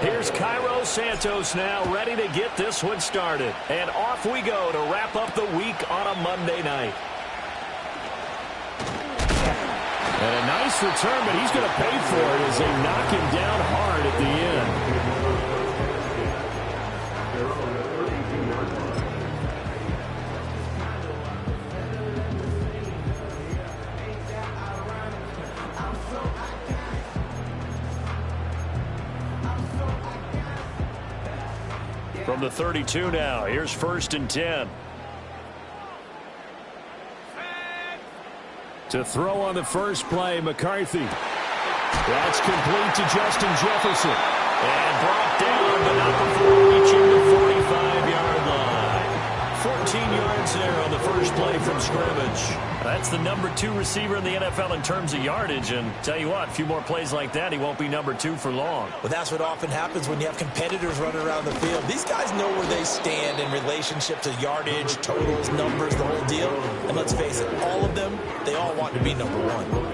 Here's Cairo Santos now, ready to get this one started. And off we go to wrap up the week on a Monday night. And a nice return, but he's going to pay for it as they knock him down hard at the end. From the 32 now, here's 1st and 10. To throw on the first play, McCarthy. That's complete to Justin Jefferson. And brought down, but not before reaching the 45-yard line. 14 yards there on the first play from scrimmage. That's the number 2 receiver in the NFL in terms of yardage. And tell you what, a few more plays like that, he won't be number 2 for long. Well, that's what often happens when you have competitors running around the field. These guys know where they stand in relationship to yardage, totals, numbers, the whole deal. And let's face it, all of them, they all want to be number 1.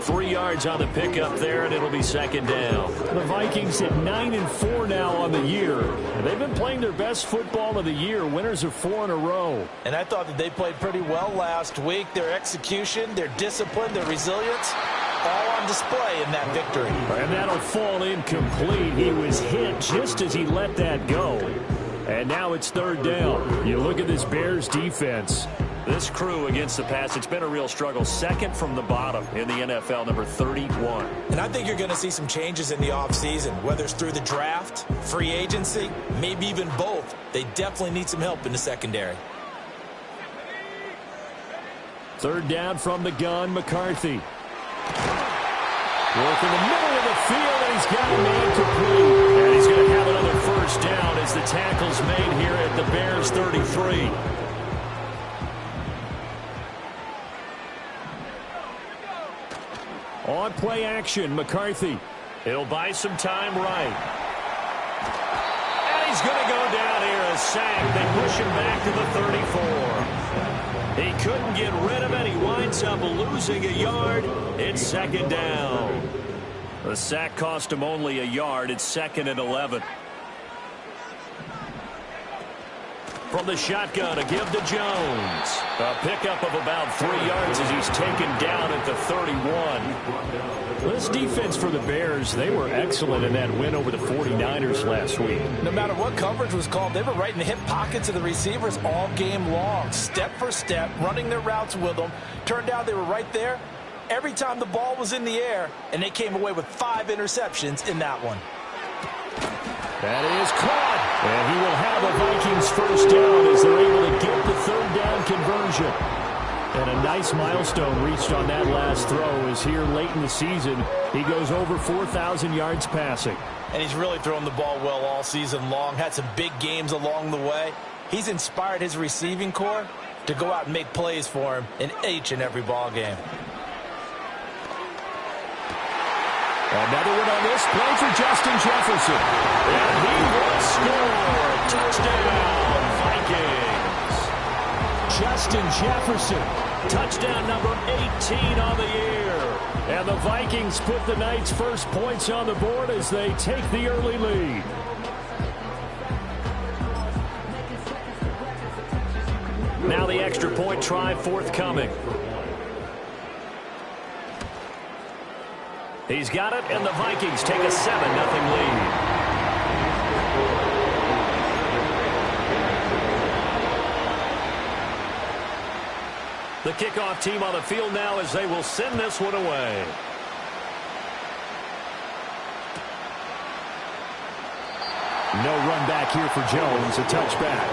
3 yards on the pickup there, and it'll be 2nd down. The Vikings at 9-4 now on the year. And they've been playing their best football of the year, winners of 4 in a row. And I thought that they played pretty well last week. Their execution, their discipline, their resilience, all on display in that victory. And that'll fall incomplete. He was hit just as he let that go. And now it's 3rd down. You look at this Bears defense. This crew against the pass, it's been a real struggle. 2nd from the bottom in the NFL, number 31. And I think you're going to see some changes in the offseason, whether it's through the draft, free agency, maybe even both. They definitely need some help in the secondary. 3rd down from the gun, McCarthy. Work in the middle of the field, and he's got a man complete. And he's going to have another 1st down as the tackle's made here at the Bears 33. On play action, McCarthy. He'll buy some time right. And he's going to go down here, a sack. They push him back to the 34. He couldn't get rid of it. He winds up losing a yard. It's 2nd down. The sack cost him only a yard. It's 2nd and 11. From the shotgun, a give to Jones. A pickup of about 3 yards as he's taken down at the 31. This defense for the Bears, they were excellent in that win over the 49ers last week. No matter what coverage was called, they were right in the hip pockets of the receivers all game long. Step for step, running their routes with them. Turned out they were right there every time the ball was in the air, and they came away with 5 interceptions in that one. That is caught, and he will have a Vikings 1st down as they're able to get the 3rd down conversion. And a nice milestone reached on that last throw as here late in the season, he goes over 4,000 yards passing. And he's really thrown the ball well all season long, had some big games along the way. He's inspired his receiving corps to go out and make plays for him in each and every ball game. Another one on this play for Justin Jefferson. And he will score. Touchdown, Vikings. Justin Jefferson, touchdown number 18 on the year. And the Vikings put the night's first points on the board as they take the early lead. Now the extra point try forthcoming. He's got it, and the Vikings take a 7-0 lead. The kickoff team on the field now as they will send this one away. No run back here for Jones, a touchback.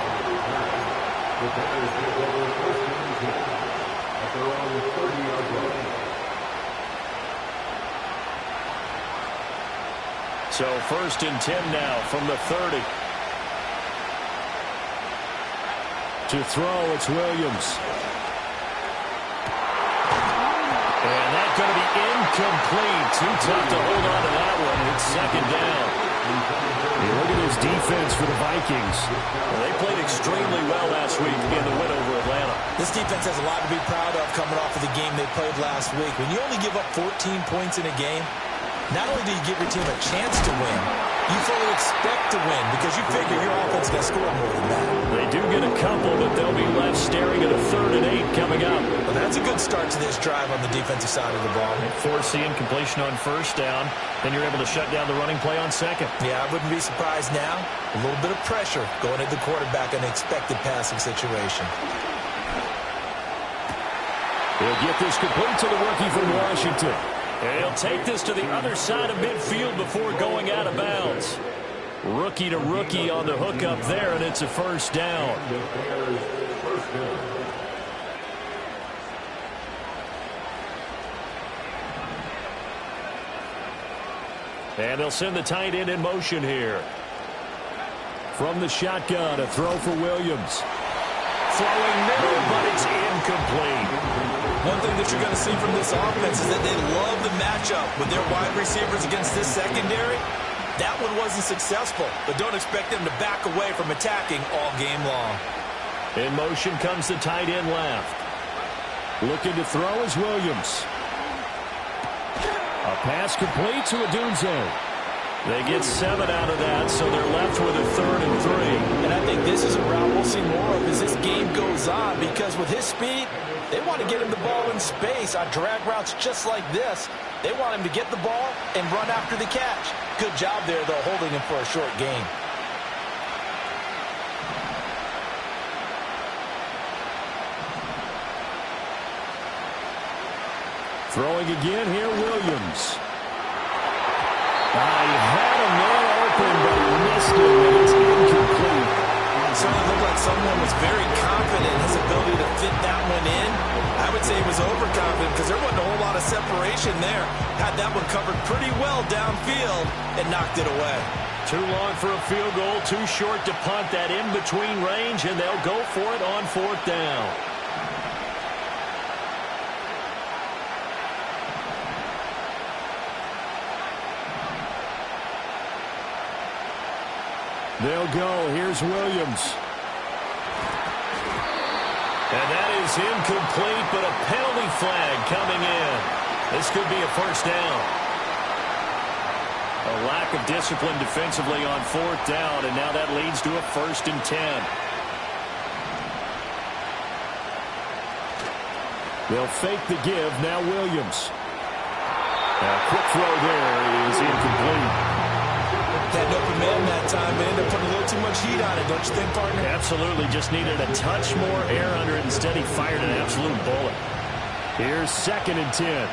So 1st and 10 now from the 30. To throw, it's Williams. And that's going to be incomplete. Too tough to hold on to that one. It's 2nd down. You look at this defense for the Vikings. Well, they played extremely well last week in the win over Atlanta. This defense has a lot to be proud of coming off of the game they played last week. When you only give up 14 points in a game, Not only do you give your team a chance to win, you fully expect to win because you figure your offense is going to score more than that. They do get a couple, but they'll be left staring at a 3rd and 8 coming up. Well, that's a good start to this drive on the defensive side of the ball. Force the incompletion on 1st down, then you're able to shut down the running play on 2nd. Yeah, I wouldn't be surprised now. A little bit of pressure going at the quarterback in an expected passing situation. He'll get this complete to the rookie from Washington. And he'll take this to the other side of midfield before going out of bounds. Rookie to rookie on the hook up there, and it's a 1st down. And they'll send the tight end in motion here. From the shotgun, a throw for Williams. Throwing middle, but it's incomplete. One thing that you're going to see from this offense is that they love the matchup with their wide receivers against this secondary. That one wasn't successful, but don't expect them to back away from attacking all game long. In motion comes the tight end left. Looking to throw is Williams. A pass complete to Odunze. They get 7 out of that, so they're left with a 3rd and 3. And I think this is a route we'll see more of as this game goes on, because with his speed, they want to get him the ball in space on drag routes just like this. They want him to get the ball and run after the catch. Good job there, though, holding him for a short gain. Throwing again here, Williams. He had a man open, but he missed it, and it's incomplete. It certainly looked like someone was very confident in his ability to fit that one in. I would say he was overconfident because there wasn't a whole lot of separation there. Had that one covered pretty well downfield and knocked it away. Too long for a field goal, too short to punt that in-between range, and they'll go for it on 4th down. They'll go. Here's Williams. And that is incomplete, but a penalty flag coming in. This could be a 1st down. A lack of discipline defensively on 4th down, and now that leads to a 1st and 10. They'll fake the give. Now Williams. A quick throw there is incomplete. Had an open man that time, but ended up putting a little too much heat on it, don't you think, partner? Absolutely. Just needed a touch more air under it. Instead, he fired an absolute bullet. Here's 2nd and 10.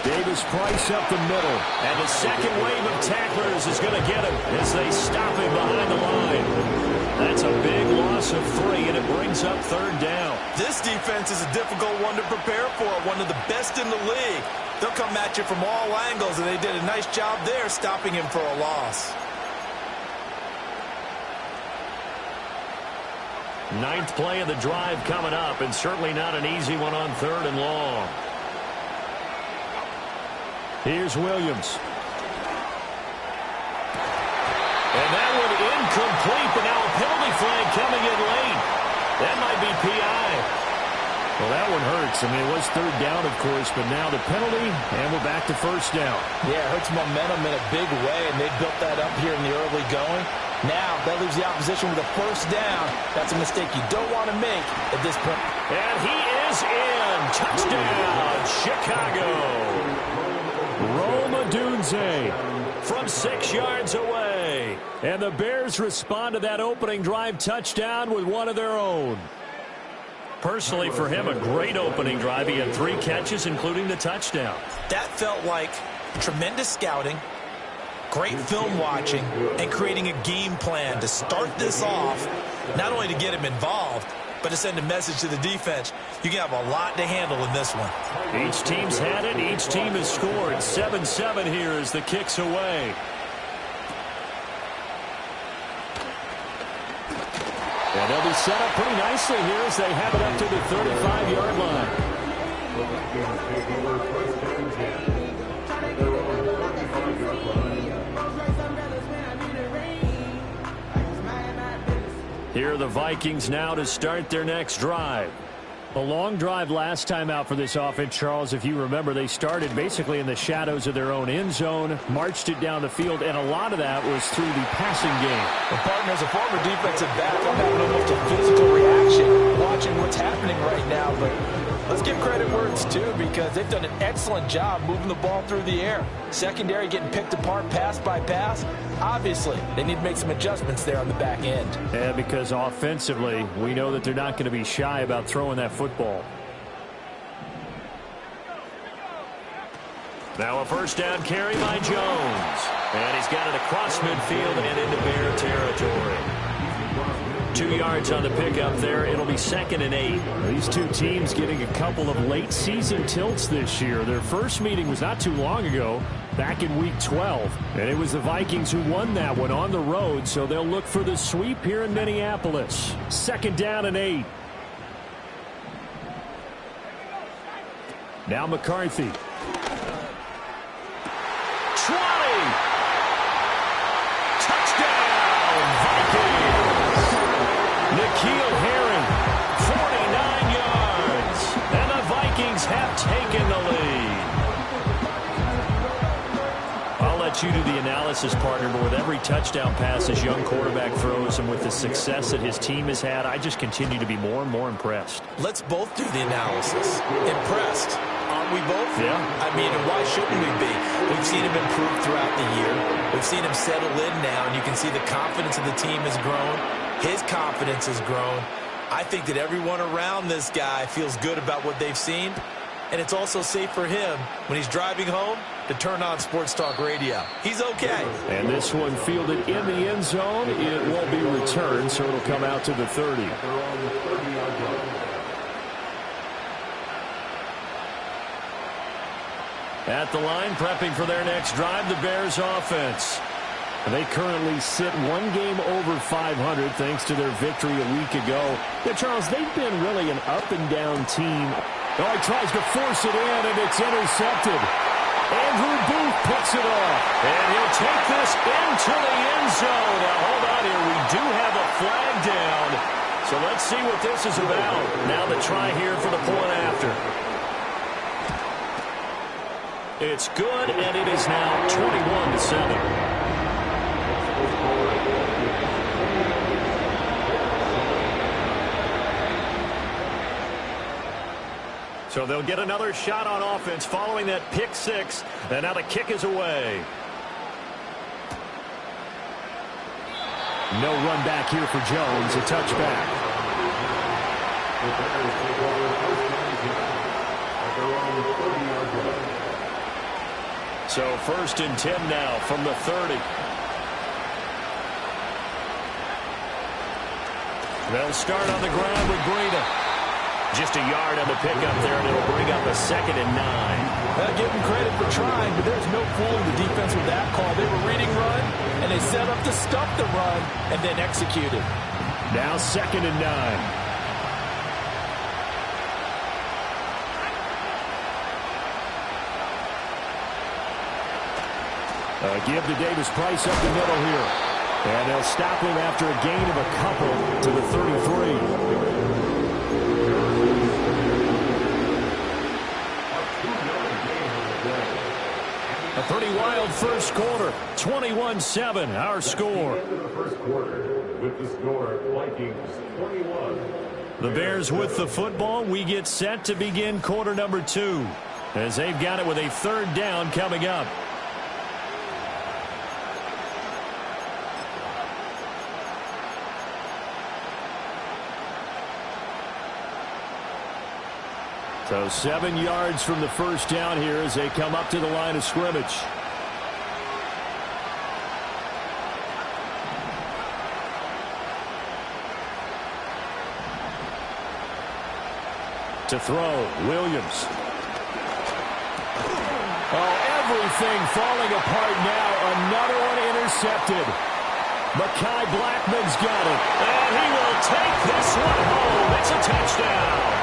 Davis-Price up the middle. And the second wave of tacklers is going to get him as they stop him behind the line. That's a big loss of 3, and it brings up 3rd down. This defense is a difficult one to prepare for, one of the best in the league. They'll come at you from all angles, and they did a nice job there stopping him for a loss. 9th play of the drive coming up, and certainly not an easy one on 3rd and long. Here's Williams. And that one incomplete, but now a penalty flag coming in late. That might be P.I. Well, that one hurts. I mean, it was 3rd down, of course, but now the penalty, and we're back to 1st down. Yeah, it hurts momentum in a big way, and they built that up here in the early going. Now, that leaves the opposition with a 1st down. That's a mistake you don't want to make at this point. And he is in. Touchdown, Chicago. Rome Odunze from 6 yards away. And the Bears respond to that opening drive touchdown with one of their own. Personally, for him, a great opening drive. He had 3 catches, including the touchdown. That felt like tremendous scouting, great film watching, and creating a game plan to start this off, not only to get him involved, but to send a message to the defense. You can have a lot to handle in this one. Each team's had it. Each team has scored. 7-7 here as the kick's away. And they'll be set up pretty nicely here as they have it up to the 35-yard line. Here are the Vikings now to start their next drive. A long drive last time out for this offense, Charles. If you remember, they started basically in the shadows of their own end zone, marched it down the field, and a lot of that was through the passing game. The partner, as a former defensive back, I'm having almost a physical reaction watching what's happening right now. But let's give credit where it's due, because they've done an excellent job moving the ball through the air. Secondary getting picked apart pass by pass. Obviously, they need to make some adjustments there on the back end. Yeah, because offensively, we know that they're not going to be shy about throwing that football. Now a first down carry by Jones. And he's got it across midfield and into Bear territory. 2 yards on the pickup there. It'll be 2nd and 8. These two teams getting a couple of late season tilts this year. Their first meeting was not too long ago, back in week 12. And it was the Vikings who won that one on the road, so they'll look for the sweep here in Minneapolis. 2nd down and 8. Now McCarthy. 20. Touchdown, Vikings. N'Keal Harry, 49 yards. And the Vikings have taken the lead. I'll let you do the analysis, partner, but with every touchdown pass his young quarterback throws and with the success that his team has had, I just continue to be more and more impressed. Let's both do the analysis. Impressed. Aren't we both? Yeah. I mean, and why shouldn't we be? We've seen him improve throughout the year. We've seen him settle in now, and you can see the confidence of the team has grown. His confidence has grown. I think that everyone around this guy feels good about what they've seen, and it's also safe for him when he's driving home to turn on Sports Talk Radio. He's okay. And this one fielded in the end zone. It won't be returned, so it'll come out to the 30. At the line, prepping for their next drive, the Bears offense. They currently sit one game over 500 thanks to their victory a week ago. Yeah, Charles, they've been really an up-and-down team. Oh, he tries to force it in, and it's intercepted. Andrew Booth puts it off. And he'll take this into the end zone. Now, hold on here. We do have a flag down. So let's see what this is about. Now the try here for the point after. It's good, and it is now 21-7. So they'll get another shot on offense following that pick six, and now the kick is away. No run back here for Jones, a touchback. So 1st and 10 now from the 30. They'll start on the ground with Breida. Just a yard on the pickup there, and it'll bring up a 2nd and 9. Well, give them credit for trying, but there's no fooling the defense with that call. They were reading run, and they set up to stop the run, and then executed. Now 2nd and 9. Give to Davis Price up the middle here. And they'll stop him after a gain of a couple to the 33. A pretty wild first quarter. 21-7, our score. The Bears with the football. We get set to begin quarter number 2 as they've got it with a 3rd down coming up. So 7 yards from the first down here as they come up to the line of scrimmage. To throw, Williams. Oh, everything falling apart now. Another one intercepted. Mekhi Blackman's got it. And he will take this one home. It's a touchdown.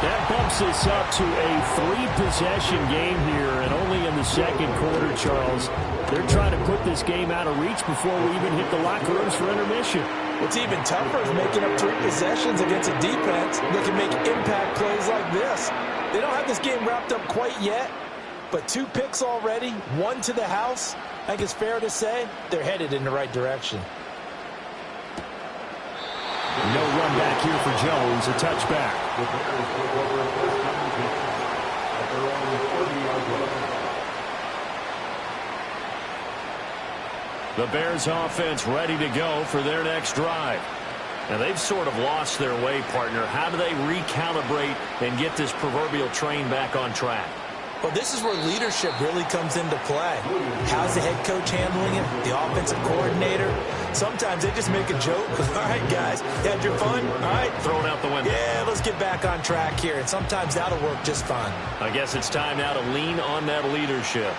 That bumps us up to a 3-possession game here, and only in the second quarter, Charles. They're trying to put this game out of reach before we even hit the locker rooms for intermission. What's even tougher is making up 3 possessions against a defense that can make impact plays like this. They don't have this game wrapped up quite yet, but 2 picks already, 1 to the house. I think it's fair to say they're headed in the right direction. No run back here for Jones, a touchback. The Bears offense ready to go for their next drive. Now they've sort of lost their way, partner. How do they recalibrate and get this proverbial train back on track? Well, this is where leadership really comes into play. How's the head coach handling it? The offensive coordinator? Sometimes they just make a joke. All right, guys, you had your fun? All right. Throw it out the window. Yeah, let's get back on track here. And sometimes that'll work just fine. I guess it's time now to lean on that leadership.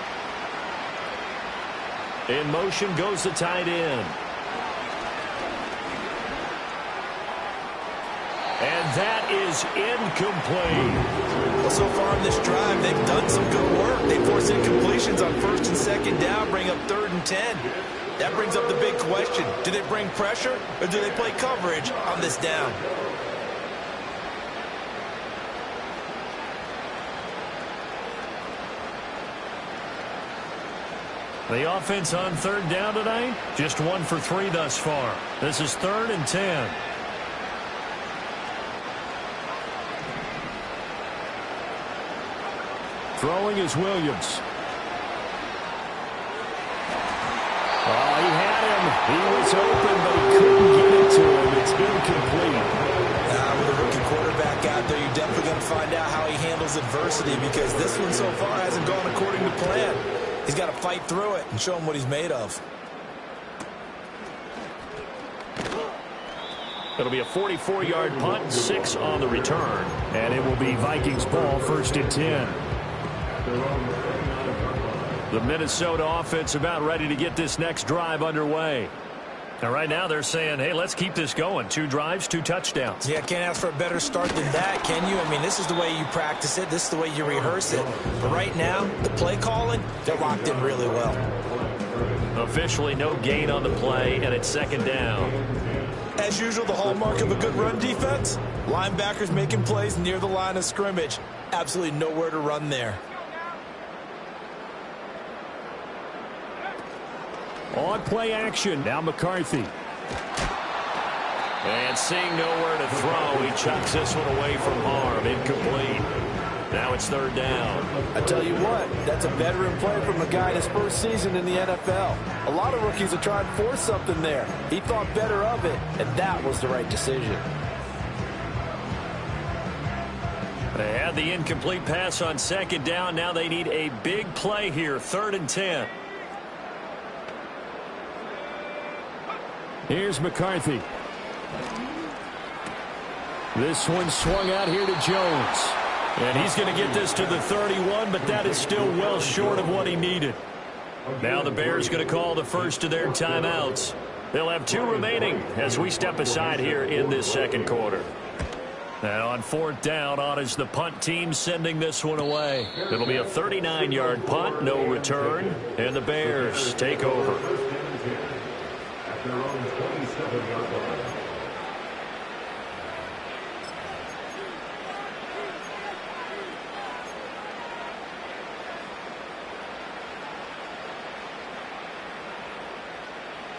In motion goes the tight end. And that is incomplete. Well, so far in this drive, they've done some good work. They force incompletions on 1st and 2nd down, bring up 3rd and 10. That brings up the big question. Do they bring pressure or do they play coverage on this down? The offense on 3rd down tonight, just 1 for 3 thus far. This is 3rd and 10. Throwing is Williams. Oh, he had him. He was open, but he couldn't get it to him. It's incomplete. With a rookie quarterback out there, you're definitely going to find out how he handles adversity because this one so far hasn't gone according to plan. He's got to fight through it and show him what he's made of. It'll be a 44-yard punt, 6 on the return. And it will be Vikings ball, 1st and 10. The Minnesota offense about ready to get this next drive underway. And right now they're saying, hey, let's keep this going. 2 drives, 2 touchdowns. Yeah, can't ask for a better start than that, can you? I mean, this is the way you practice it. This is the way you rehearse it. But right now, the play calling, they're locked in really well. Officially no gain on the play, and it's 2nd down. As usual, the hallmark of a good run defense, linebackers making plays near the line of scrimmage. Absolutely nowhere to run there. On play action, now McCarthy. And seeing nowhere to throw, he chucks this one away from harm. Incomplete. Now it's 3rd down. I tell you what, that's a veteran play from a guy in his first season in the NFL. A lot of rookies are trying to force something there. He thought better of it, and that was the right decision. They had the incomplete pass on 2nd down. Now they need a big play here, 3rd and 10. Here's McCarthy. This one swung out here to Jones. And he's going to get this to the 31, but that is still well short of what he needed. Now the Bears going to call the first of their timeouts. They'll have 2 remaining as we step aside here in this 2nd quarter. And on 4th down, on is the punt team sending this one away. It'll be a 39-yard punt, no return, and the Bears take over.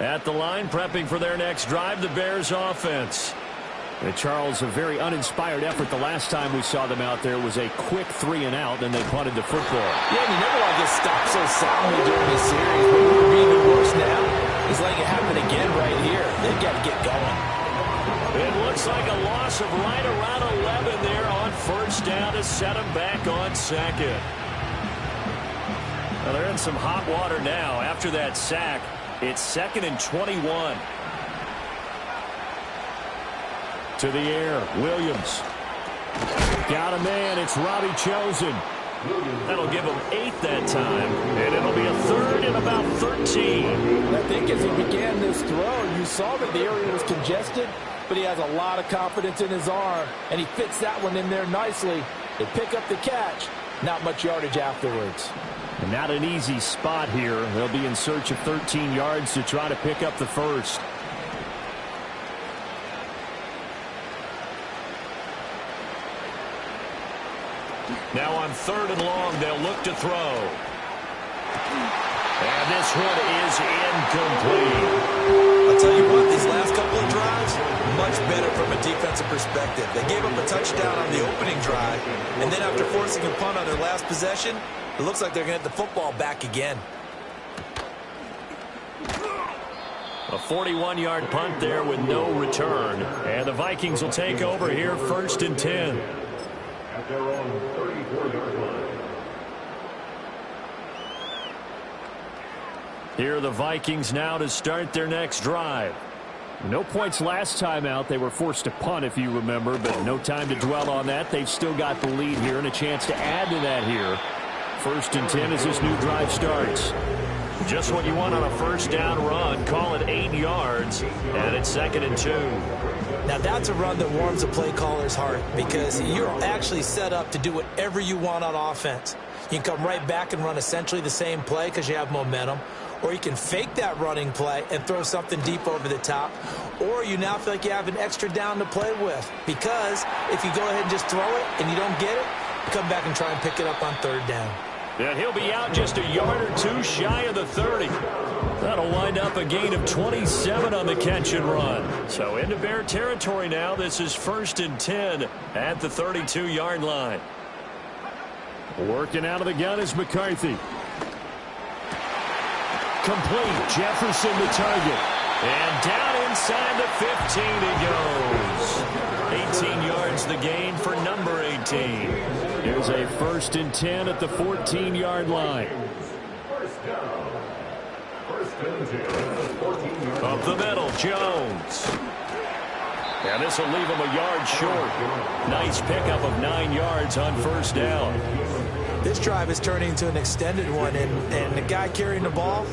At the line, prepping for their next drive, the Bears offense. And Charles, a very uninspired effort the last time we saw them out there was a quick 3 and out, and they punted the football. Yeah, you never want to get stopped so soundly during the series. But what would be even worse now is letting it happen again right here. They've got to get going. It looks like a loss of right around 11 there on 1st down to set them back on 2nd. Well, they're in some hot water now after that sack. It's 2nd and 21. To the air, Williams. Got a man, it's Robbie Chosen. That'll give him 8 that time, and it'll be a 3rd and about 13. I think as he began this throw, you saw that the area was congested, but he has a lot of confidence in his arm, and he fits that one in there nicely. They pick up the catch, not much yardage afterwards. And not an easy spot here. They'll be in search of 13 yards to try to pick up the first. third and long. They'll look to throw. And this one is incomplete. I'll tell you what, these last couple of drives, much better from a defensive perspective. They gave up a touchdown on the opening drive, and then after forcing a punt on their last possession, it looks like they're going to get the football back again. A 41-yard punt there with no return. And the Vikings will take over here, 1st and 10. At their own 34-yard line. Here are the Vikings now to start their next drive. No points last time out. They were forced to punt, if you remember, but no time to dwell on that. They've still got the lead here and a chance to add to that here. 1st and 10 as this new drive starts. Just what you want on a first down run. Call it 8 yards, and it's 2nd and 2. Now that's a run that warms a play caller's heart because you're actually set up to do whatever you want on offense. You can come right back and run essentially the same play because you have momentum. Or you can fake that running play and throw something deep over the top. Or you now feel like you have an extra down to play with. Because if you go ahead and just throw it and you don't get it, you come back and try and pick it up on 3rd down. And he'll be out just a yard or two shy of the 30. That'll wind up a gain of 27 on the catch and run. So into Bear territory now. This is 1st and 10 at the 32-yard line. Working out of the gun is McCarthy. Complete. Jefferson the target. And down inside the 15 he goes. 18 yards the gain for number 18. Here's a 1st and 10 at the 14-yard line. Up the middle, Jones. And this will leave him a yard short. Nice pickup of 9 yards on 1st down. This drive is turning into an extended one, and the guy carrying the ball,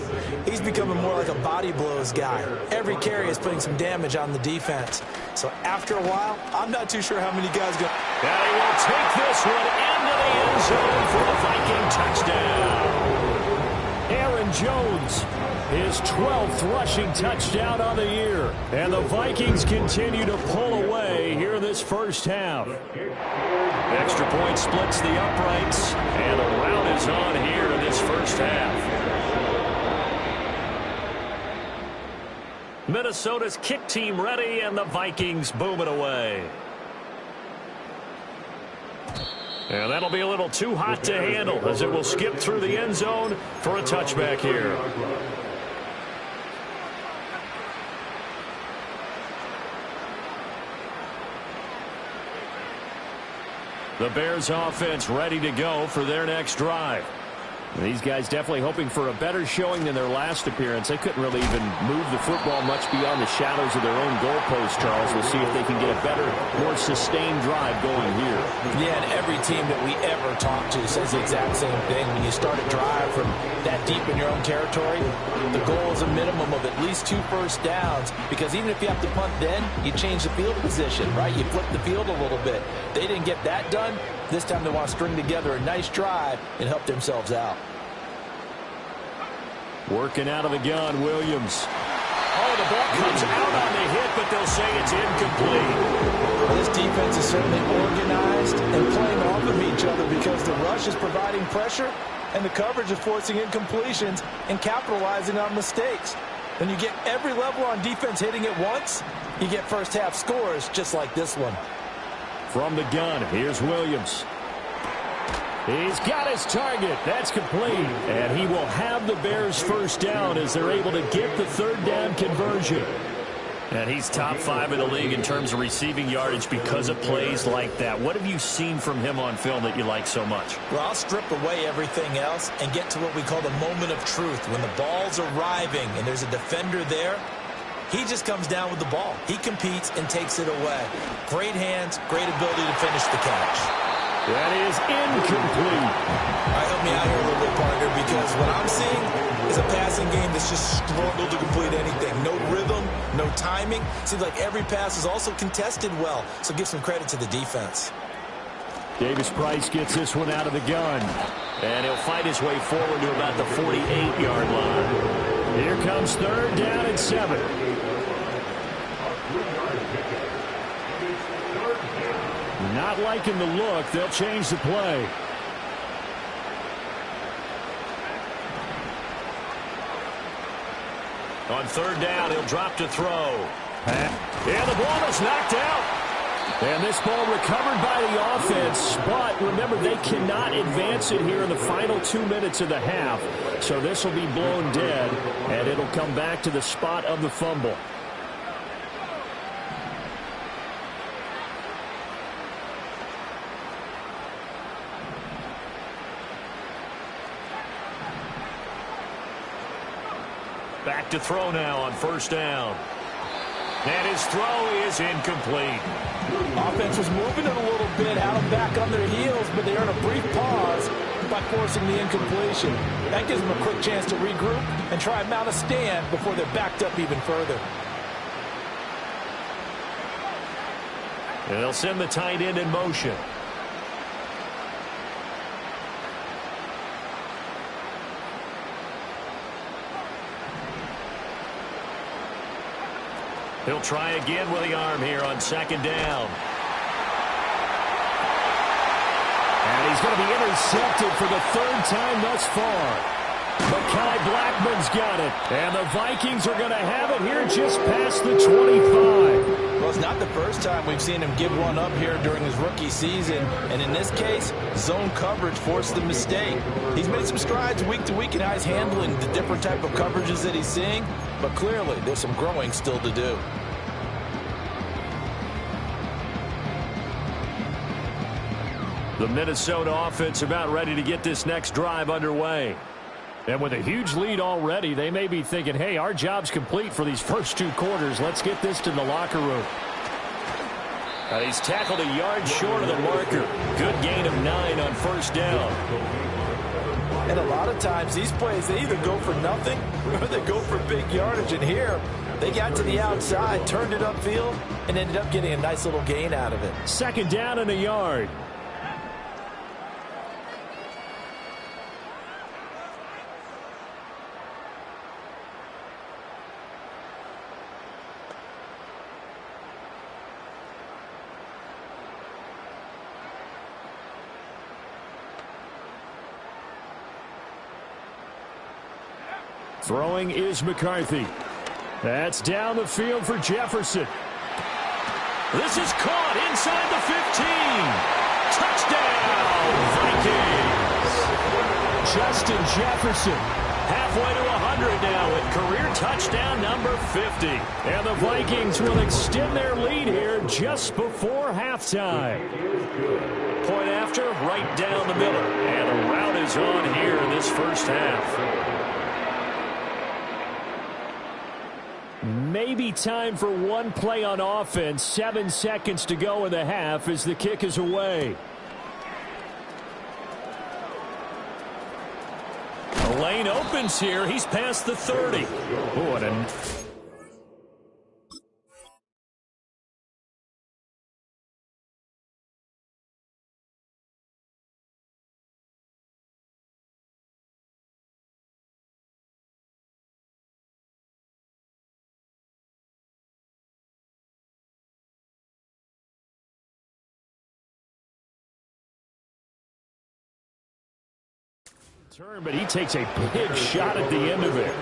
he's becoming more like a body blows guy. Every carry is putting some damage on the defense. So after a while, I'm not too sure how many guys go. And he will take this one into the end zone for a Viking touchdown. Aaron Jones, his 12th rushing touchdown on the year. And the Vikings continue to pull away here in this first half. Extra point splits the uprights, and the rout is on here in this first half. Minnesota's kick team ready, and the Vikings boom it away. And that'll be a little too hot to handle as it will skip through the end zone for a touchback here. The Bears offense ready to go for their next drive. These guys definitely hoping for a better showing than their last appearance. They couldn't really even move the football much beyond the shadows of their own goalpost, Charles. We'll see if they can get a better, more sustained drive going here. Yeah, and every team that we ever talk to says the exact same thing. When you start a drive from that deep in your own territory, the goal is a minimum of at least 2 first downs, because even if you have to punt then, you change the field position, right? You flip the field a little bit. They didn't get that done. This time they want to string together a nice drive and help themselves out. Working out of the gun, Williams. Oh, the ball comes out on the hit, but they'll say it's incomplete. Well, this defense is certainly organized and playing off of each other because the rush is providing pressure and the coverage is forcing incompletions and capitalizing on mistakes. When you get every level on defense hitting it once, you get first half scores just like this one. From the gun, here's Williams. He's got his target. That's complete. And he will have the Bears first down as they're able to get the 3rd down conversion. And he's top 5 in the league in terms of receiving yardage because of plays like that. What have you seen from him on film that you like so much? Well, I'll strip away everything else and get to what we call the moment of truth. When the ball's arriving and there's a defender there, he just comes down with the ball. He competes and takes it away. Great hands, great ability to finish the catch. That is incomplete. All right, help me out here a little bit, partner, because what I'm seeing is a passing game that's just struggled to complete anything. No rhythm, no timing. Seems like every pass is also contested well, so give some credit to the defense. Davis Price gets this one out of the gun. And he'll fight his way forward to about the 48-yard line. Here comes 3rd down and 7. Not liking the look. They'll change the play. On third down, he'll drop to throw. And the ball is knocked out. And this ball recovered by the offense, but remember, they cannot advance it here in the final 2 minutes of the half. So this will be blown dead, and it'll come back to the spot of the fumble. Back to throw now on first down. And his throw is incomplete. Offense was moving it a little bit, had them back on their heels, but they earned a brief pause by forcing the incompletion. That gives them a quick chance to regroup and try and mount a stand before they're backed up even further. And they'll send the tight end in motion. He'll try again with the arm here on second down. And he's going to be intercepted for the third time thus far. Mekhi Blackman's got it. And the Vikings are going to have it here just past the 25. Well, it's not the first time we've seen him give one up here during his rookie season. And in this case, zone coverage forced the mistake. He's made some strides week to week in how he's handling the different type of coverages that he's seeing. But clearly, there's some growing still to do. The Minnesota offense about ready to get this next drive underway. And with a huge lead already, they may be thinking, hey, our job's complete for these first 2 quarters. Let's get this to the locker room. He's tackled a yard short of the marker. Good gain of 9 on first down. And a lot of times these plays, they either go for nothing or they go for big yardage. And here, they got to the outside, turned it upfield, and ended up getting a nice little gain out of it. Second down and a yard. Throwing is McCarthy. That's down the field for Jefferson. This is caught inside the 15. Touchdown, Vikings. Justin Jefferson halfway to 100 now with career touchdown number 50. And the Vikings will extend their lead here just before halftime. Point after, right down the middle. And a rout is on here in this first half. Maybe time for one play on offense. 7 seconds to go in the half as the kick is away. The lane opens here. He's past the 30. Oh, what a... turn, but he takes a big shot at the end of it.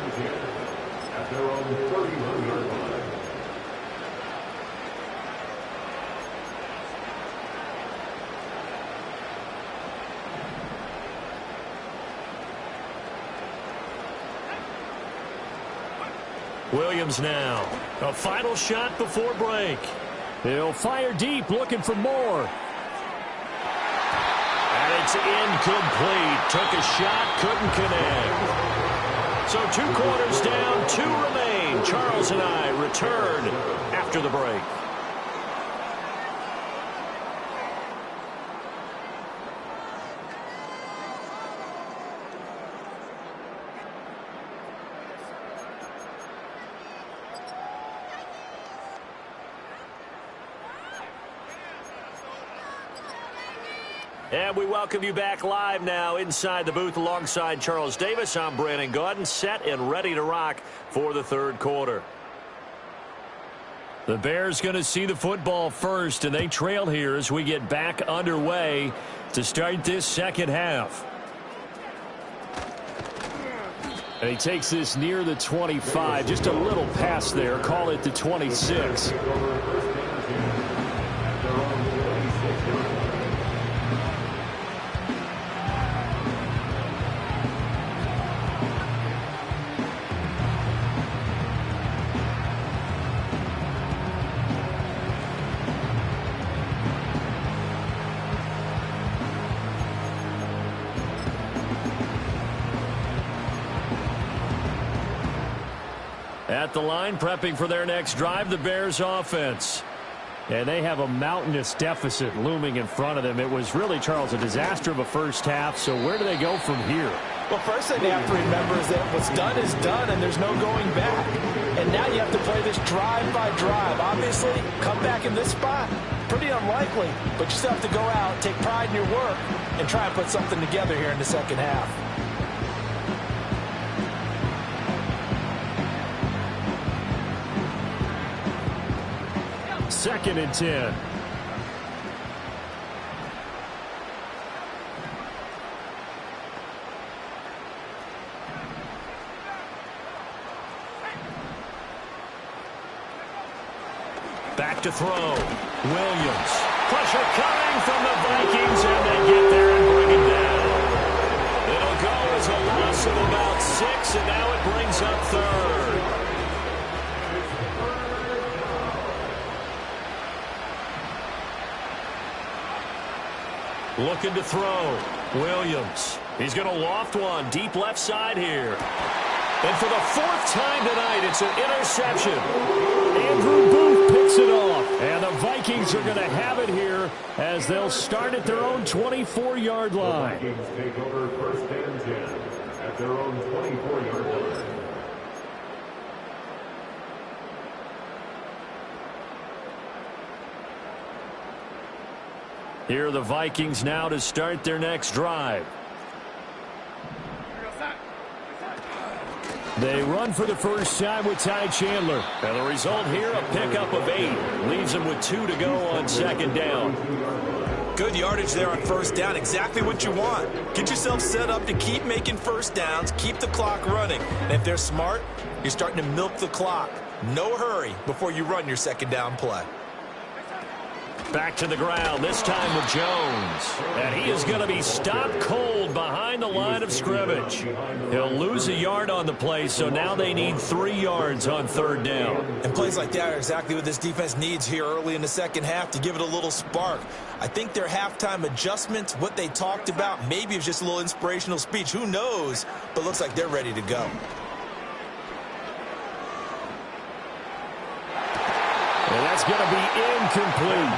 Williams now. A final shot before break. He'll fire deep, looking for more. It's incomplete. Took a shot, couldn't connect. So 2 quarters down, 2 remain. Charles and I return after the break. And we welcome you back live now inside the booth alongside Charles Davis. I'm Brandon Gaudin, set and ready to rock for the third quarter. The Bears going to see the football first, and they trail here as we get back underway to start this second half. And he takes this near the 25. Just a little pass there. Call it the 26. At the line, prepping for their next drive, the Bears offense. And they have a mountainous deficit looming in front of them. It was really, Charles, a disaster of a first half. So where do they go from here? Well, first thing they have to remember is that what's done is done, and there's no going back. And now you have to play this drive by drive. Obviously, come back in this spot, pretty unlikely. But you still have to go out, take pride in your work, and try and put something together here in the second half. Second and 10. Back to throw. Williams. Pressure coming from the Vikings, and they get there and bring him down. It'll go as a loss of about 6, and now it brings up third. Looking to throw. Williams. He's going to loft one deep left side here. And for the 4th time tonight, it's an interception. Andrew Booth picks it off. And the Vikings are going to have it here as they'll start at their own 24-yard line. The Vikings take over first and 10 at their own 24-yard line. Here are the Vikings now to start their next drive. They run for the first time with Ty Chandler. And the result here, a pickup of 8. Leaves them with 2 to go on second down. Good yardage there on first down. Exactly what you want. Get yourself set up to keep making first downs, keep the clock running. And if they're smart, you're starting to milk the clock. No hurry before you run your second down play. Back to the ground, this time with Jones. And he is going to be stopped cold behind the line of scrimmage. He'll lose a yard on the play, so now they need 3 yards on third down. And plays like that are exactly what this defense needs here early in the second half to give it a little spark. I think their halftime adjustments, what they talked about, maybe it was just a little inspirational speech. Who knows? But looks like they're ready to go. And that's going to be incomplete.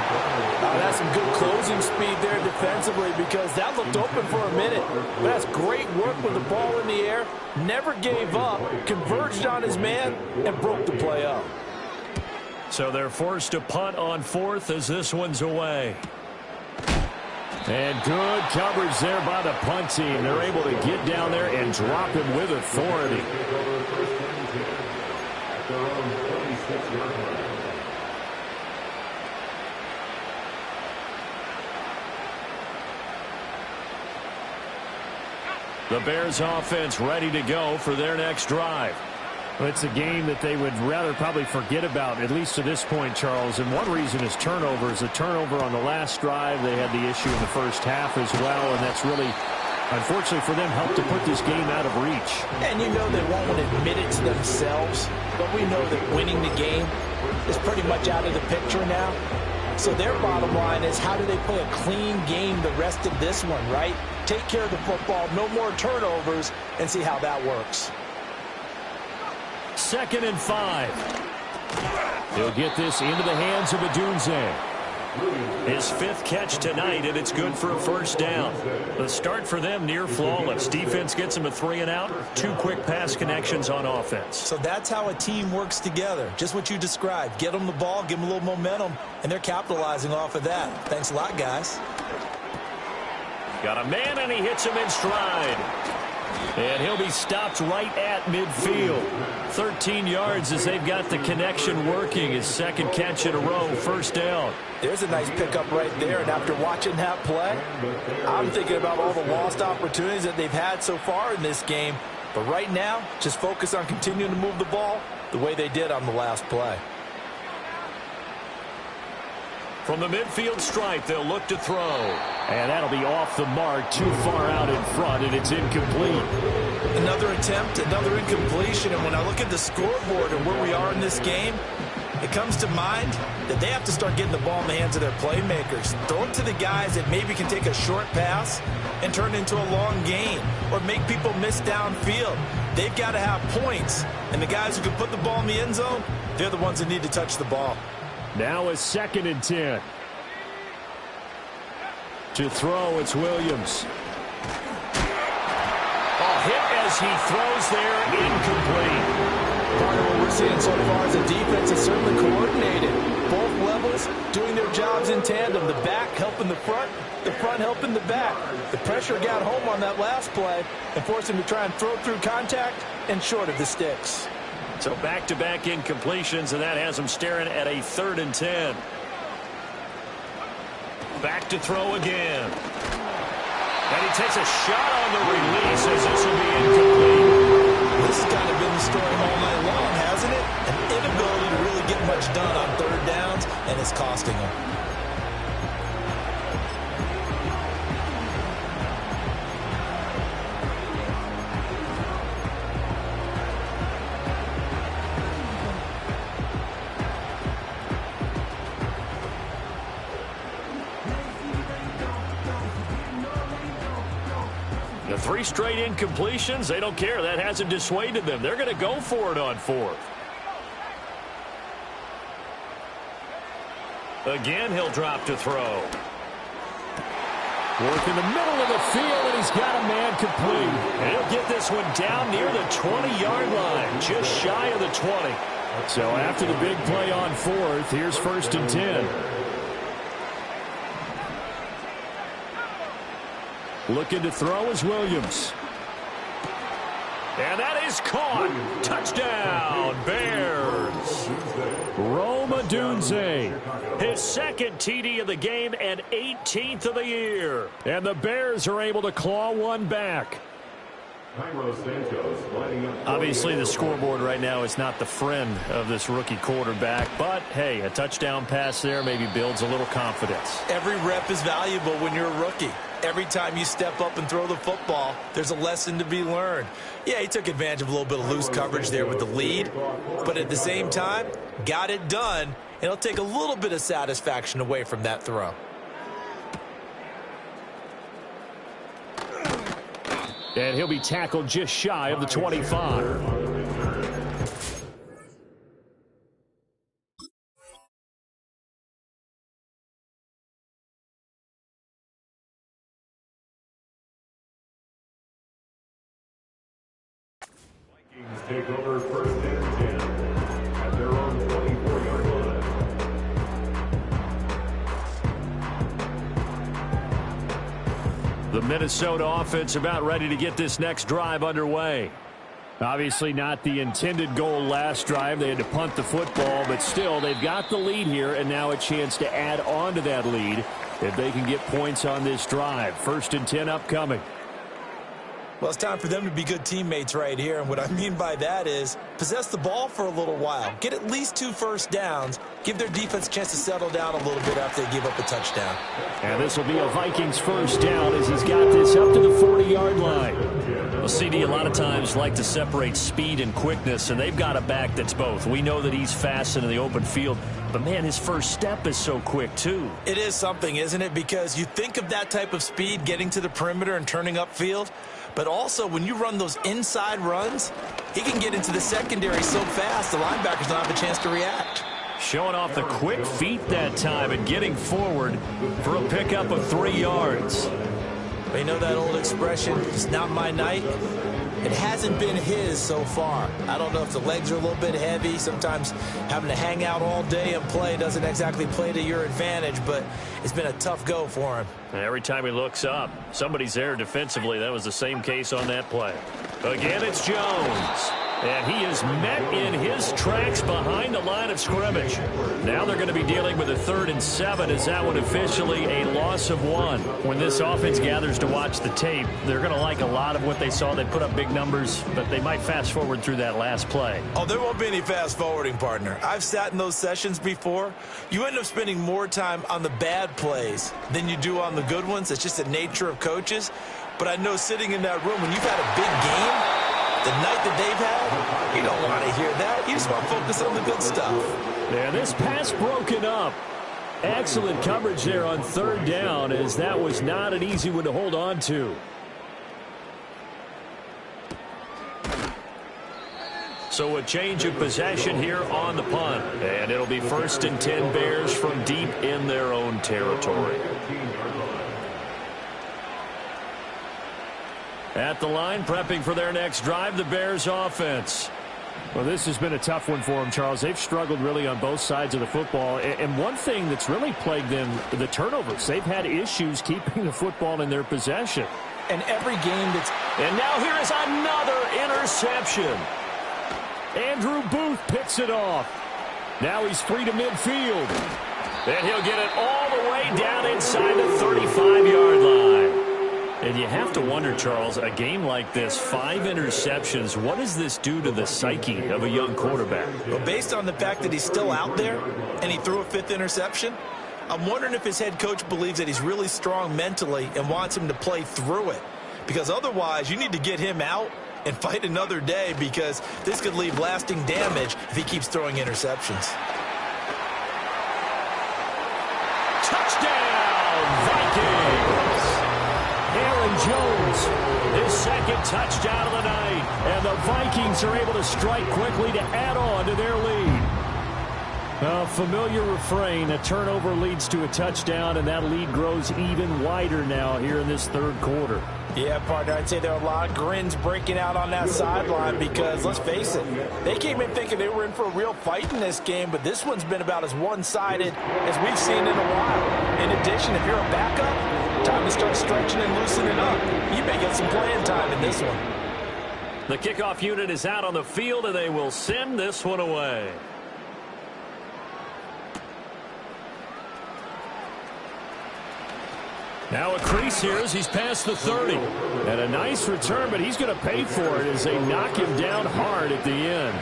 That's some good closing speed there defensively because that looked open for a minute. But that's great work with the ball in the air. Never gave up, converged on his man, and broke the play up. So they're forced to punt on 4th as this one's away. And good coverage there by the punt team. They're able to get down there and drop him with authority. The Bears offense ready to go for their next drive. Well, it's a game that they would rather probably forget about, at least to this point, Charles. And one reason is turnovers. A turnover on the last drive. They had the issue in the first half as well, and that's really, unfortunately for them, helped to put this game out of reach. And you know they won't admit it to themselves, but we know that winning the game is pretty much out of the picture now. So their bottom line is, how do they play a clean game the rest of this one, right? Take care of the football, no more turnovers, and see how that works. 2nd and 5. He'll get this into the hands of Adunze. His 5th catch tonight, and it's good for a first down. The start for them near flawless. Defense gets them a 3 and out. 2 quick pass connections on offense. So that's how a team works together. Just what you described. Get them the ball, give them a little momentum, and they're capitalizing off of that. Thanks a lot, guys. Got a man, and he hits him in stride. And he'll be stopped right at midfield. 13 yards as they've got the connection working. His 2nd catch in a row, first down. There's a nice pickup right there, and after watching that play, I'm thinking about all the lost opportunities that they've had so far in this game. But right now, just focus on continuing to move the ball the way they did on the last play. From the midfield stripe, they'll look to throw. And that'll be off the mark, too far out in front, and it's incomplete. Another attempt, another incompletion, and when I look at the scoreboard and where we are in this game, it comes to mind that they have to start getting the ball in the hands of their playmakers. Throw it to the guys that maybe can take a short pass and turn it into a long gain or make people miss downfield. They've got to have points, and the guys who can put the ball in the end zone, they're the ones that need to touch the ball. Now a 2nd and 10. To throw, it's Williams. Hit as he throws there, incomplete. Part of what we're seeing so far is the defense is certainly coordinated. Both levels doing their jobs in tandem. The back helping the front helping the back. The pressure got home on that last play and forced him to try and throw through contact and short of the sticks. So back-to-back incompletions, and that has him staring at a 3rd and 10. Back to throw again. And he takes a shot on the release as this will be incomplete. This has kind of been the story all night long, hasn't it? An inability to really get much done on 3rd downs, and it's costing them. The 3 straight incompletions, they don't care. That hasn't dissuaded them. They're going to go for it on 4th. Again, he'll drop to throw. Work in the middle of the field, and he's got a man complete. And he'll get this one down near the 20-yard line, just shy of the 20. So after the big play on 4th, here's 1st and 10. Looking to throw is Williams. And that is caught. Touchdown, Bears. Rome Odunze. His 2nd TD of the game and 18th of the year. And the Bears are able to claw one back. Obviously, the scoreboard right now is not the friend of this rookie quarterback. But, hey, a touchdown pass there maybe builds a little confidence. Every rep is valuable when you're a rookie. Every time you step up and throw the football, there's a lesson to be learned. Yeah, he took advantage of a little bit of loose coverage there with the lead. But at the same time, got it done. And it'll take a little bit of satisfaction away from that throw. And he'll be tackled just shy of the 25. Take over 1st and 10 at their own 24-yard line. The Minnesota offense about ready to get this next drive underway. Obviously not the intended goal last drive. They had to punt the football, but still they've got the lead here, and now a chance to add on to that lead if they can get points on this drive. 1st and 10 upcoming. Well, it's time for them to be good teammates right here. And what I mean by that is possess the ball for a little while. Get at least 2 first downs. Give their defense a chance to settle down a little bit after they give up a touchdown. And this will be a Vikings 1st down as he's got this up to the 40-yard line. Well, CD, a lot of times like to separate speed and quickness, and they've got a back that's both. We know that he's fast into the open field, but, man, his first step is so quick, too. It is something, isn't it? Because you think of that type of speed getting to the perimeter and turning upfield, but also when you run those inside runs, he can get into the secondary so fast the linebackers don't have a chance to react. Showing off the quick feet that time and getting forward for a pickup of 3 yards. You know that old expression, it's not my night? It hasn't been his so far. I don't know if the legs are a little bit heavy. Sometimes having to hang out all day and play doesn't exactly play to your advantage, but it's been a tough go for him. And every time he looks up, somebody's there defensively. That was the same case on that play. Again, it's Jones. And he is met in his tracks behind the line of scrimmage. Now they're going to be dealing with a 3rd and 7 as that one officially a loss of 1. When this offense gathers to watch the tape, they're going to like a lot of what they saw. They put up big numbers, but they might fast forward through that last play. Oh, there won't be any fast forwarding, partner. I've sat in those sessions before. You end up spending more time on the bad plays than you do on the good ones. It's just the nature of coaches. But I know sitting in that room, when you've had a big game, the night that they've had, you don't want to hear that. You just want to focus on the good stuff. Yeah, this pass broken up. Excellent coverage there on 3rd down, as that was not an easy one to hold on to. So a change of possession here on the punt. And it'll be 1st and 10 Bears from deep in their own territory. At the line, prepping for their next drive, the Bears offense. Well, this has been a tough one for them, Charles. They've struggled really on both sides of the football. And one thing that's really plagued them, the turnovers. They've had issues keeping the football in their possession. And every game that's... And now here is another interception. Andrew Booth picks it off. Now he's free to midfield. And he'll get it all the way down inside the 35-yard line. And you have to wonder, Charles, a game like this, 5 interceptions, what does this do to the psyche of a young quarterback? Well, based on the fact that he's still out there and he threw a 5th interception, I'm wondering if his head coach believes that he's really strong mentally and wants him to play through it. Because otherwise, you need to get him out and fight another day, because this could leave lasting damage if he keeps throwing interceptions. Touchdown, Vikings! Aaron Jones, his 2nd touchdown of the night, and the Vikings are able to strike quickly to add on to their lead. A familiar refrain, a turnover leads to a touchdown, and that lead grows even wider now here in this 3rd quarter. Yeah, partner, I'd say there are a lot of grins breaking out on that sideline because, let's face it, they came in thinking they were in for a real fight in this game, but this one's been about as one-sided as we've seen in a while. In addition, if you're a backup, time to start stretching and loosening up. You may get some playing time in this one. The kickoff unit is out on the field, and they will send this one away. Now a crease here as he's past the 30. And a nice return, but he's going to pay for it as they knock him down hard at the end.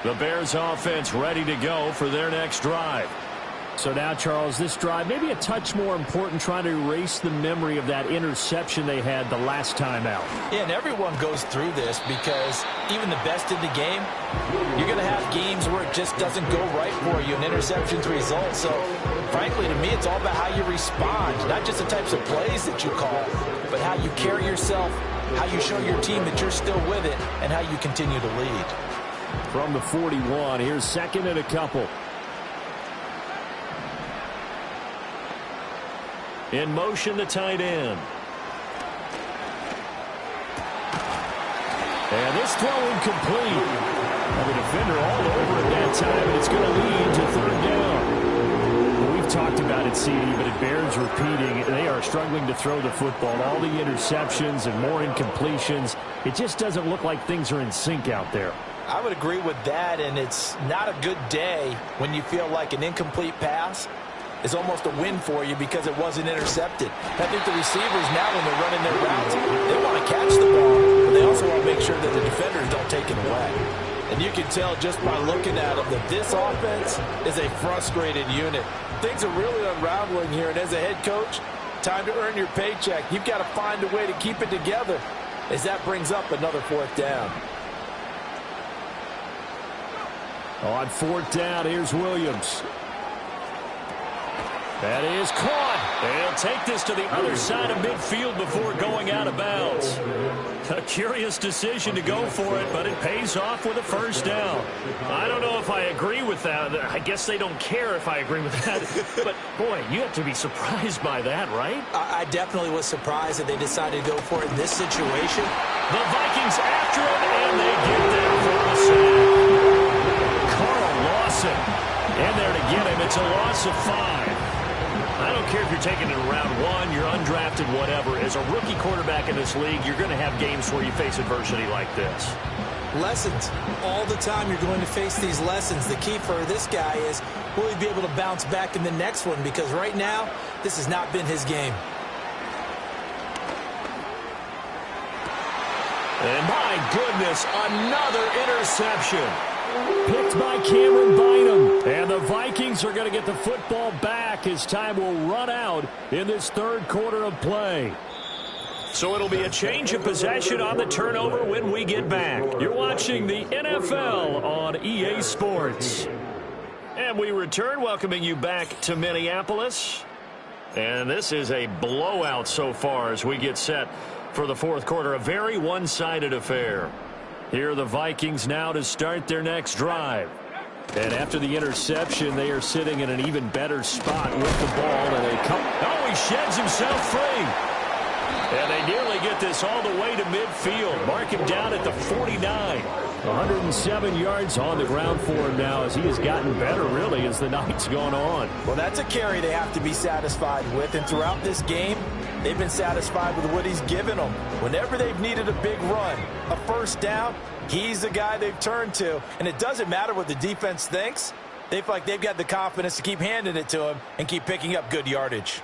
The Bears offense ready to go for their next drive. So now, Charles, this drive maybe a touch more important, trying to erase the memory of that interception they had the last time out. Yeah, and everyone goes through this because even the best in the game, you're going to have games where it just doesn't go right for you and interceptions result. So, frankly, to me, it's all about how you respond, not just the types of plays that you call, but how you carry yourself, how you show your team that you're still with it, and how you continue to lead. From the 41, here's 2nd and a couple. In motion, the tight end. And this throw incomplete. And the defender all over it that time, and it's going to lead to 3rd down. Well, we've talked about it, CD, but it bears repeating. They are struggling to throw the football. All the interceptions and more incompletions. It just doesn't look like things are in sync out there. I would agree with that, and it's not a good day when you feel like an incomplete pass is almost a win for you because it wasn't intercepted. I think the receivers now, when they're running their routes, they want to catch the ball, but they also want to make sure that the defenders don't take it away. And you can tell just by looking at them that this offense is a frustrated unit. Things are really unraveling here, and as a head coach, time to earn your paycheck. You've got to find a way to keep it together as that brings up another 4th down. On 4th down, here's Williams. That is caught. They'll take this to the other side of midfield before going out of bounds. A curious decision to go for it, but it pays off with a 1st down. I don't know if I agree with that. I guess they don't care if I agree with that. But, boy, you have to be surprised by that, right? I definitely was surprised that they decided to go for it in this situation. The Vikings after him, and they get there for a sack. of 5. I don't care if you're taking it in round 1, you're undrafted, whatever. As a rookie quarterback in this league, you're going to have games where you face adversity like this. Lessons. All the time you're going to face these lessons. The key for this guy is, will he be able to bounce back in the next one? Because right now, this has not been his game. And my goodness, another interception. Picked by Cameron Bynum. And the Vikings are going to get the football back as time will run out in this third quarter of play. So it'll be a change of possession on the turnover when we get back. You're watching the NFL on EA Sports. And we return, welcoming you back to Minneapolis. And this is a blowout so far as we get set for the fourth quarter. A very one-sided affair. Here are the Vikings now to start their next drive. And after the interception, they are sitting in an even better spot with the ball. And they come. Oh, he sheds himself free. And they nearly get this all the way to midfield. Mark him down at the 49. 107 yards on the ground for him now as he has gotten better, really, as the night's gone on. Well, that's a carry they have to be satisfied with. And throughout this game, they've been satisfied with what he's given them. Whenever they've needed a big run, a first down, he's the guy they've turned to. And it doesn't matter what the defense thinks. They feel like they've got the confidence to keep handing it to him and keep picking up good yardage.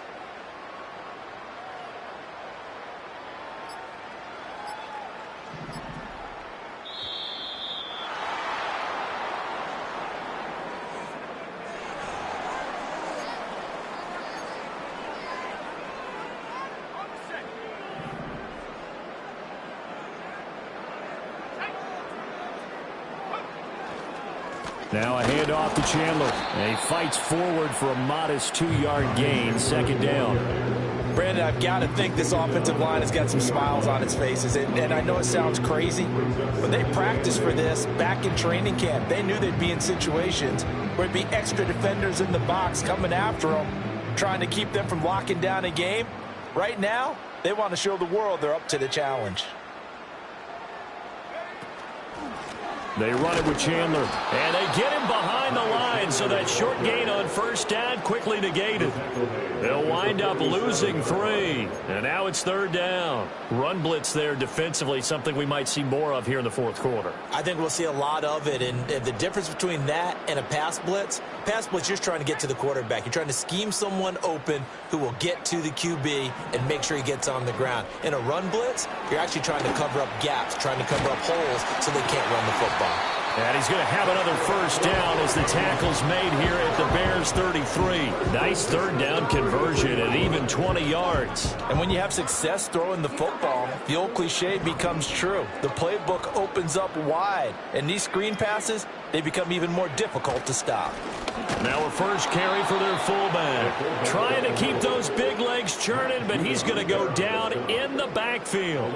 Now a handoff to Chandler. And he fights forward for a modest 2-yard gain. Second down. Brandon, I've got to think this offensive line has got some smiles on its faces. And I know it sounds crazy, but they practiced for this back in training camp. They knew they'd be in situations where it'd be extra defenders in the box coming after them, trying to keep them from locking down a game. Right now, they want to show the world they're up to the challenge. They run it with Chandler, and they get him behind the line, so that short gain on first down quickly negated. They'll wind up losing 3, and now it's third down. Run blitz there defensively, something we might see more of here in the fourth quarter. I think we'll see a lot of it, and the difference between that and a pass blitz, you're just trying to get to the quarterback. You're trying to scheme someone open who will get to the QB and make sure he gets on the ground. In a run blitz, you're actually trying to cover up gaps, trying to cover up holes so they can't run the football. And he's going to have another first down as the tackle's made here at the Bears 33. Nice third down conversion at even 20 yards. And when you have success throwing the football, the old cliche becomes true. The playbook opens up wide, and these screen passes, they become even more difficult to stop. Now a first carry for their fullback. Trying to keep those big legs churning, but he's going to go down in the backfield.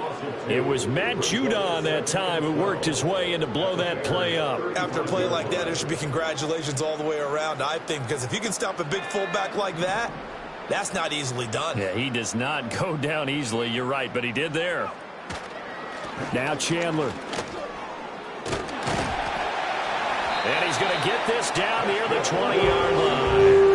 It was Matt Judon that time who worked his way in to blow that play up. After a play like that, there should be congratulations all the way around, I think, because if you can stop a big fullback like that, that's not easily done. Yeah, he does not go down easily, you're right, but he did there. Now Chandler. And he's going to get this down near the 20-yard line.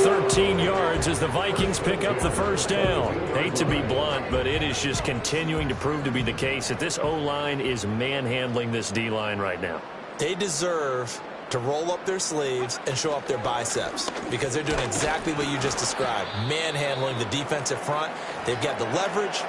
13 yards as the Vikings pick up the first down. Hate to be blunt, but it is just continuing to prove to be the case that this O-line is manhandling this D-line right now. They deserve to roll up their sleeves and show up their biceps because they're doing exactly what you just described, manhandling the defensive front. They've got the leverage,